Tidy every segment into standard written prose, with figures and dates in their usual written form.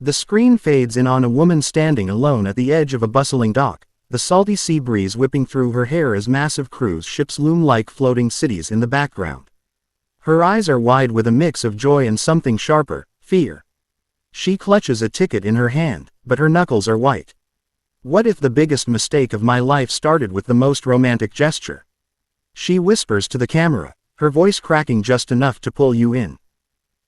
The screen fades in on a woman standing alone at the edge of a bustling dock, the salty sea breeze whipping through her hair as massive cruise ships loom like floating cities in the background. Her eyes are wide with a mix of joy and something sharper, fear. She clutches a ticket in her hand, but her knuckles are white. What if the biggest mistake of my life started with the most romantic gesture? She whispers to the camera, her voice cracking just enough to pull you in.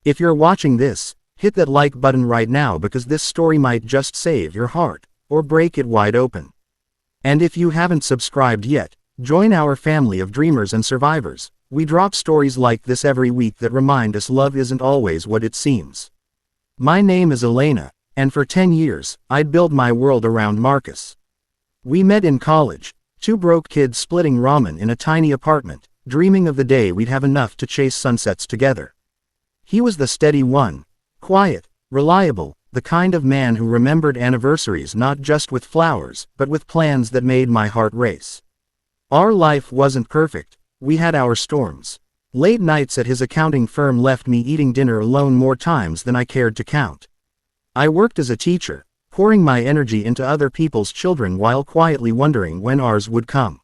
If you're watching this, hit that like button right now because this story might just save your heart, or break it wide open. And if you haven't subscribed yet, join our family of dreamers and survivors. We drop stories like this every week that remind us love isn't always what it seems. My name is Elena, and for 10 years, I'd built my world around Marcus. We met in college, two broke kids splitting ramen in a tiny apartment, dreaming of the day we'd have enough to chase sunsets together. He was the steady one. Quiet, reliable, the kind of man who remembered anniversaries not just with flowers, but with plans that made my heart race. Our life wasn't perfect, we had our storms. Late nights at his accounting firm left me eating dinner alone more times than I cared to count. I worked as a teacher, pouring my energy into other people's children while quietly wondering when ours would come.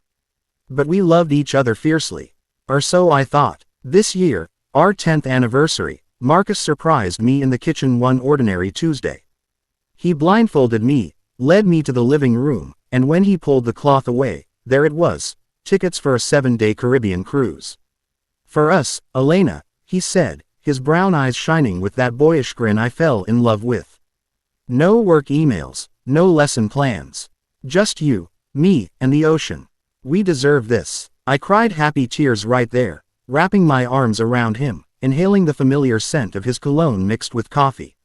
But we loved each other fiercely. Or so I thought. This year, our 10th anniversary, Marcus surprised me in the kitchen one ordinary Tuesday. He blindfolded me, led me to the living room, and when he pulled the cloth away, there it was, tickets for a 7-day Caribbean cruise. For us, Elena, he said, his brown eyes shining with that boyish grin I fell in love with. No work emails, no lesson plans. Just you, me, and the ocean. We deserve this. I cried happy tears right there, wrapping my arms around him, inhaling the familiar scent of his cologne mixed with coffee.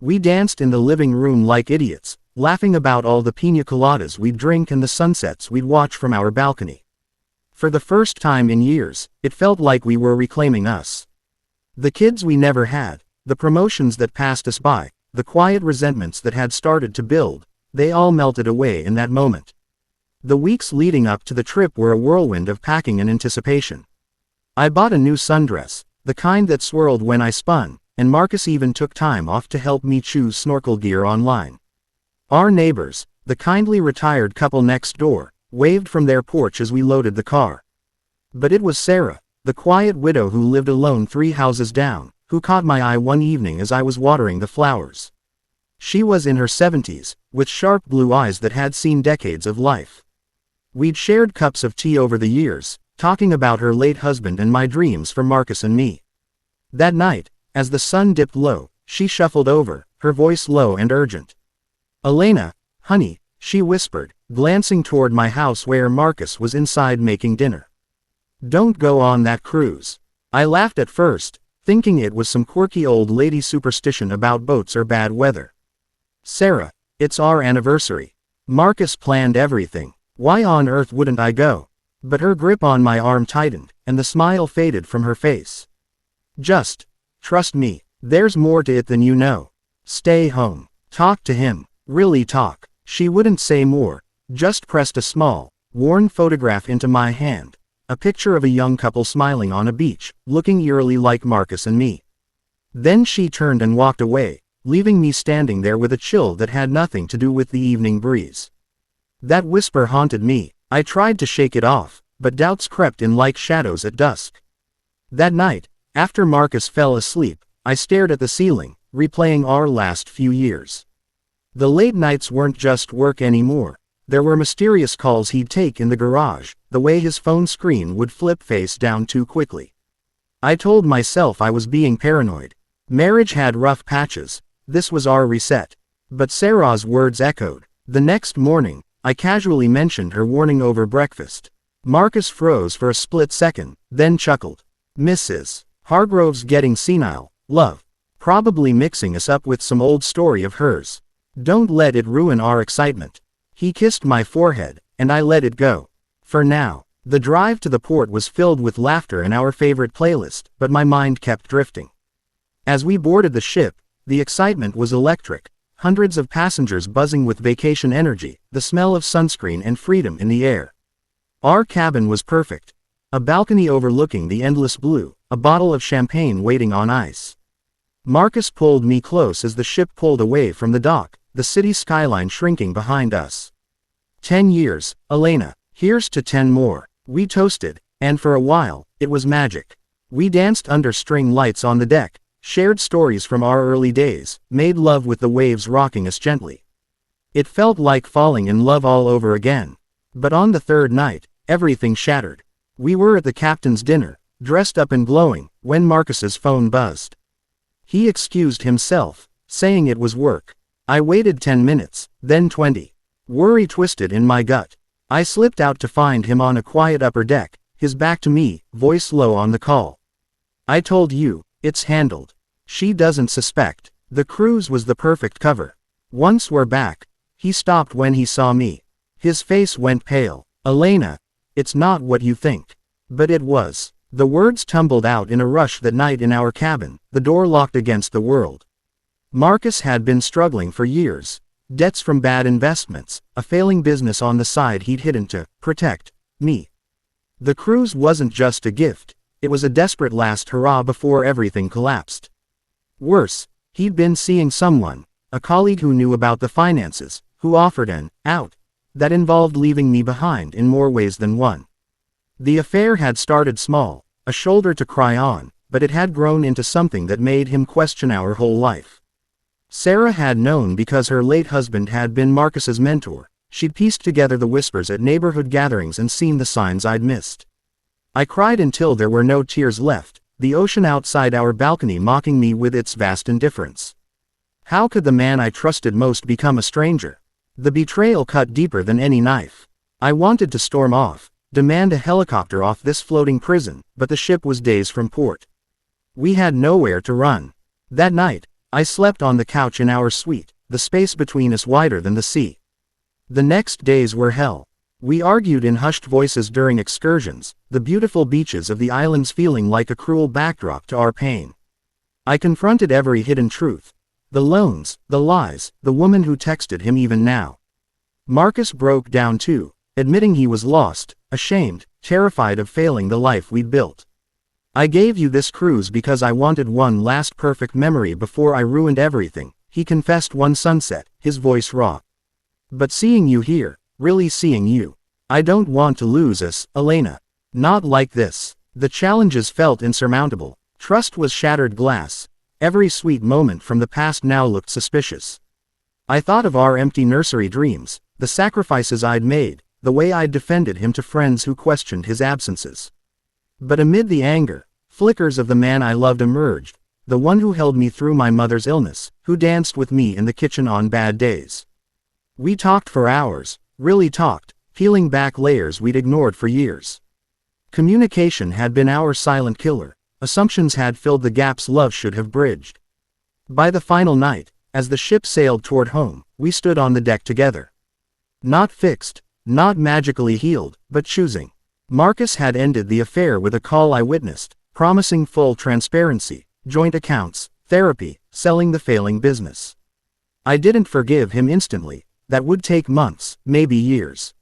We danced in the living room like idiots, laughing about all the piña coladas we'd drink and the sunsets we'd watch from our balcony. For the first time in years, it felt like we were reclaiming us. The kids we never had, the promotions that passed us by, the quiet resentments that had started to build, they all melted away in that moment. The weeks leading up to the trip were a whirlwind of packing and anticipation. I bought a new sundress, the kind that swirled when I spun, and Marcus even took time off to help me choose snorkel gear online. Our neighbors, the kindly retired couple next door, waved from their porch as we loaded the car. But it was Sarah, the quiet widow who lived alone 3 houses down, who caught my eye one evening as I was watering the flowers. She was in her 70s, with sharp blue eyes that had seen decades of life. We'd shared cups of tea over the years, talking about her late husband and my dreams for Marcus and me. That night, as the sun dipped low, she shuffled over, her voice low and urgent. "Elena, honey," she whispered, glancing toward my house where Marcus was inside making dinner. "Don't go on that cruise." I laughed at first, thinking it was some quirky old lady superstition about boats or bad weather. "Sarah, it's our anniversary. Marcus planned everything. Why on earth wouldn't I go?" But her grip on my arm tightened, and the smile faded from her face. "Just trust me, there's more to it than you know. Stay home. Talk to him. Really talk." She wouldn't say more, just pressed a small, worn photograph into my hand, a picture of a young couple smiling on a beach, looking eerily like Marcus and me. Then she turned and walked away, leaving me standing there with a chill that had nothing to do with the evening breeze. That whisper haunted me. I tried to shake it off, but doubts crept in like shadows at dusk. That night, after Marcus fell asleep, I stared at the ceiling, replaying our last few years. The late nights weren't just work anymore. There were mysterious calls he'd take in the garage, the way his phone screen would flip face down too quickly. I told myself I was being paranoid. Marriage had rough patches, this was our reset. But Sarah's words echoed. The next morning, I casually mentioned her warning over breakfast. Marcus froze for a split second, then chuckled. "Mrs. Hargrove's getting senile, love. Probably mixing us up with some old story of hers. Don't let it ruin our excitement." He kissed my forehead, and I let it go. For now, the drive to the port was filled with laughter and our favorite playlist, but my mind kept drifting. As we boarded the ship, the excitement was electric. Hundreds of passengers buzzing with vacation energy, the smell of sunscreen and freedom in the air. Our cabin was perfect. A balcony overlooking the endless blue, a bottle of champagne waiting on ice. Marcus pulled me close as the ship pulled away from the dock, the city skyline shrinking behind us. 10 years, Elena. Here's to 10 more. We toasted, and for a while, it was magic. We danced under string lights on the deck, shared stories from our early days, made love with the waves rocking us gently. It felt like falling in love all over again. But on the third night, everything shattered. We were at the captain's dinner, dressed up and glowing, when Marcus's phone buzzed. He excused himself, saying it was work. I waited 10 minutes, then 20. Worry twisted in my gut. I slipped out to find him on a quiet upper deck, his back to me, voice low on the call. I told you, it's handled. She doesn't suspect. The cruise was the perfect cover. Once we're back. He stopped when he saw me. His face went pale. Elena, it's not what you think. But it was. The words tumbled out in a rush that night in our cabin, the door locked against the world. Marcus had been struggling for years. Debts from bad investments, a failing business on the side he'd hidden to protect me. The cruise wasn't just a gift, it was a desperate last hurrah before everything collapsed. Worse, he'd been seeing someone, a colleague who knew about the finances, who offered an out that involved leaving me behind in more ways than one. The affair had started small, a shoulder to cry on, but it had grown into something that made him question our whole life. Sarah had known because her late husband had been Marcus's mentor. She'd pieced together the whispers at neighborhood gatherings and seen the signs I'd missed. I cried until there were no tears left, the ocean outside our balcony mocking me with its vast indifference. How could the man I trusted most become a stranger? The betrayal cut deeper than any knife. I wanted to storm off, demand a helicopter off this floating prison, but the ship was days from port. We had nowhere to run. That night, I slept on the couch in our suite, the space between us wider than the sea. The next days were hell. We argued in hushed voices during excursions, the beautiful beaches of the islands feeling like a cruel backdrop to our pain. I confronted every hidden truth. The loans, the lies, the woman who texted him even now. Marcus broke down too, admitting he was lost, ashamed, terrified of failing the life we'd built. I gave you this cruise because I wanted one last perfect memory before I ruined everything, he confessed one sunset, his voice raw. But seeing you here, really seeing you. I don't want to lose us, Elena. Not like this. The challenges felt insurmountable. Trust was shattered glass. Every sweet moment from the past now looked suspicious. I thought of our empty nursery dreams, the sacrifices I'd made, the way I'd defended him to friends who questioned his absences. But amid the anger, flickers of the man I loved emerged, the one who held me through my mother's illness, who danced with me in the kitchen on bad days. We talked for hours, really talked, peeling back layers we'd ignored for years. Communication had been our silent killer, assumptions had filled the gaps love should have bridged. By the final night, as the ship sailed toward home, we stood on the deck together. Not fixed, not magically healed, but choosing. Marcus had ended the affair with a call I witnessed, promising full transparency, joint accounts, therapy, selling the failing business. I didn't forgive him instantly, that would take months, maybe years.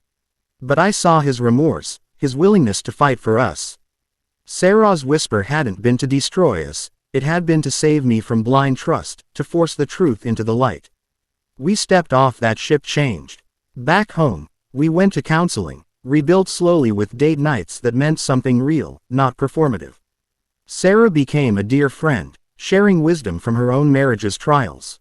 But I saw his remorse, his willingness to fight for us. Sarah's whisper hadn't been to destroy us, it had been to save me from blind trust, to force the truth into the light. We stepped off that ship changed. Back home, we went to counseling, rebuilt slowly with date nights that meant something real, not performative. Sarah became a dear friend, sharing wisdom from her own marriage's trials.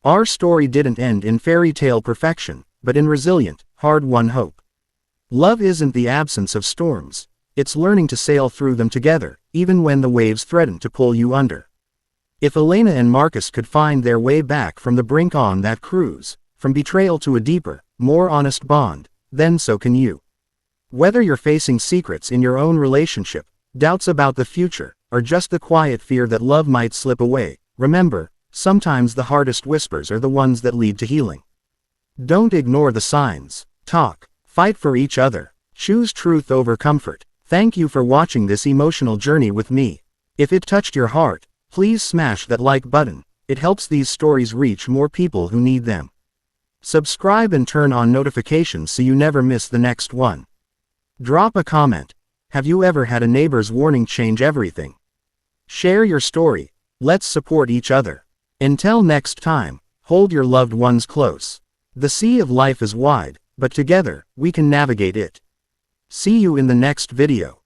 Our story didn't end in fairy tale perfection, but in resilient, hard-won hope. Love isn't the absence of storms, it's learning to sail through them together, even when the waves threaten to pull you under. If Elena and Marcus could find their way back from the brink on that cruise, from betrayal to a deeper, more honest bond, then so can you. Whether you're facing secrets in your own relationship, doubts about the future, or just the quiet fear that love might slip away, remember, sometimes the hardest whispers are the ones that lead to healing. Don't ignore the signs. Talk. Fight for each other. Choose truth over comfort. Thank you for watching this emotional journey with me. If it touched your heart, please smash that like button. It helps these stories reach more people who need them. Subscribe and turn on notifications so you never miss the next one. Drop a comment. Have you ever had a neighbor's warning change everything? Share your story. Let's support each other. Until next time, hold your loved ones close. The sea of life is wide, but together, we can navigate it. See you in the next video.